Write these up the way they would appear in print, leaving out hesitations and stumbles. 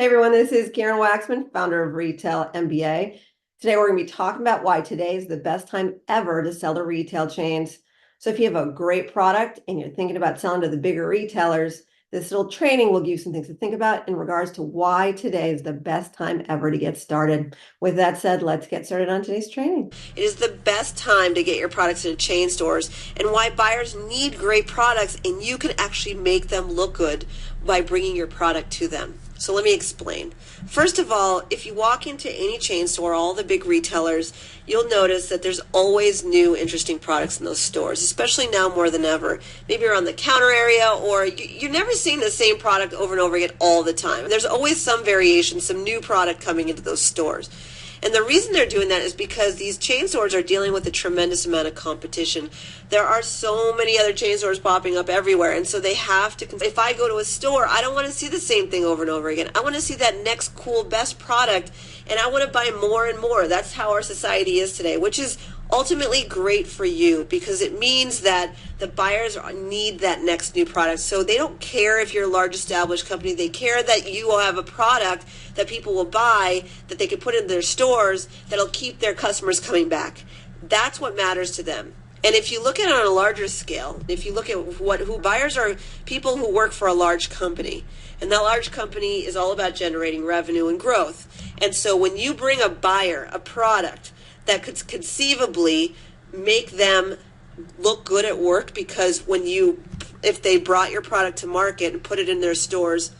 Hey everyone, this is Karen Waksman, founder of Retail MBA. Today we're going to be talking about why today is the best time ever to sell to retail chains. So if you have a great product and you're thinking about selling to the bigger retailers, this little training will give you some things to think about in regards to why today is the best time ever to get started. With that said, let's get started on today's training. It is the best time to get your products into chain stores and why buyers need great products and you can actually make them look good by bringing your product to them. So let me explain. First of all, if you walk into any chain store, all the big retailers, you'll notice that there's always new interesting products in those stores, especially now more than ever. Maybe you're on the counter area or you're never seeing the same product over and over again all the time. There's always some variation, some new product coming into those stores. And the reason they're doing that is because these chain stores are dealing with a tremendous amount of competition. There are so many other chain stores popping up everywhere. And so they have to, if I go to a store, I don't want to see the same thing over and over again. I want to see that next cool, best product, and I want to buy more and more. That's how our society is today, which is ultimately great for you because it means that the buyers need that next new product. So they don't care if you're a large established company. They care that you will have a product that people will buy, that they can put in their stores, that'll keep their customers coming back. That's what matters to them. And if you look at it on a larger scale, if you look at who buyers are, people who work for a large company, and that large company is all about generating revenue and growth. And so when you bring a buyer a product that could conceivably make them look good at work, because if they brought your product to market and put it in their stores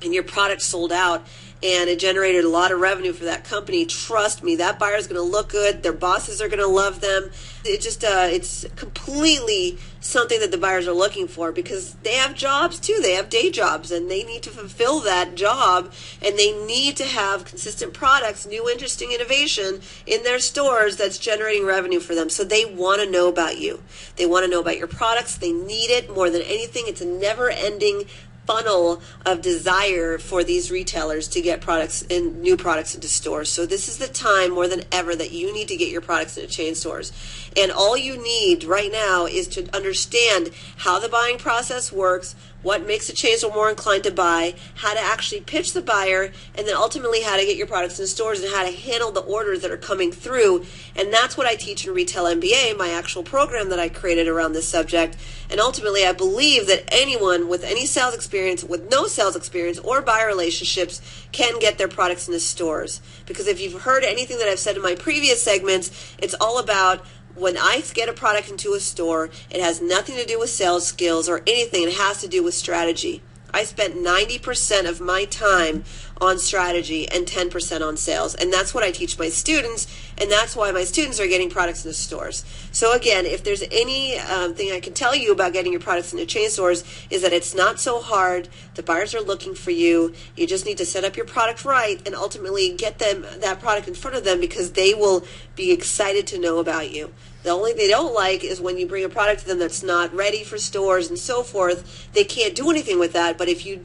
and your product sold out and it generated a lot of revenue for that company, trust me, that buyer is going to look good. Their bosses are going to love them. It's completely something that the buyers are looking for because they have jobs too. They have day jobs and they need to fulfill that job, and they need to have consistent products, new interesting innovation in their stores that's generating revenue for them. So they want to know about you. They want to know about your products. They need it more than anything. It's a never-ending funnel of desire for these retailers to get products and new products into stores. So this is the time more than ever that you need to get your products into chain stores. And all you need right now is to understand how the buying process works, what makes a chain store more inclined to buy, how to actually pitch the buyer, and then ultimately how to get your products in stores and how to handle the orders that are coming through. And that's what I teach in Retail MBA, my actual program that I created around this subject. And ultimately, I believe that anyone with any sales experience, with no sales experience, or buyer relationships can get their products into stores. Because if you've heard anything that I've said in my previous segments, it's all about when I get a product into a store, it has nothing to do with sales skills or anything. It has to do with strategy. I spent 90% of my time on strategy and 10% on sales. And that's what I teach my students. And that's why my students are getting products in the stores. So again, if there's any thing I can tell you about getting your products into chain stores, is that it's not so hard. The buyers are looking for you. You just need to set up your product right and ultimately get them that product in front of them, because they will be excited to know about you. The only thing they don't like is when you bring a product to them that's not ready for stores and so forth. They can't do anything with that. But if you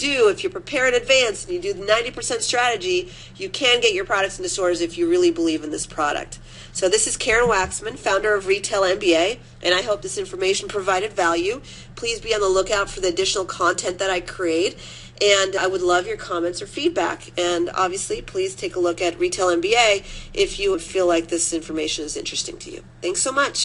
prepare in advance and you do the 90% strategy, you can get your products into stores if you really believe in this product. So this is Karen Waksman, founder of Retail MBA, and I hope this information provided value. Please be on the lookout for the additional content that I create. And I would love your comments or feedback. And obviously, please take a look at Retail MBA if you feel like this information is interesting to you. Thanks so much.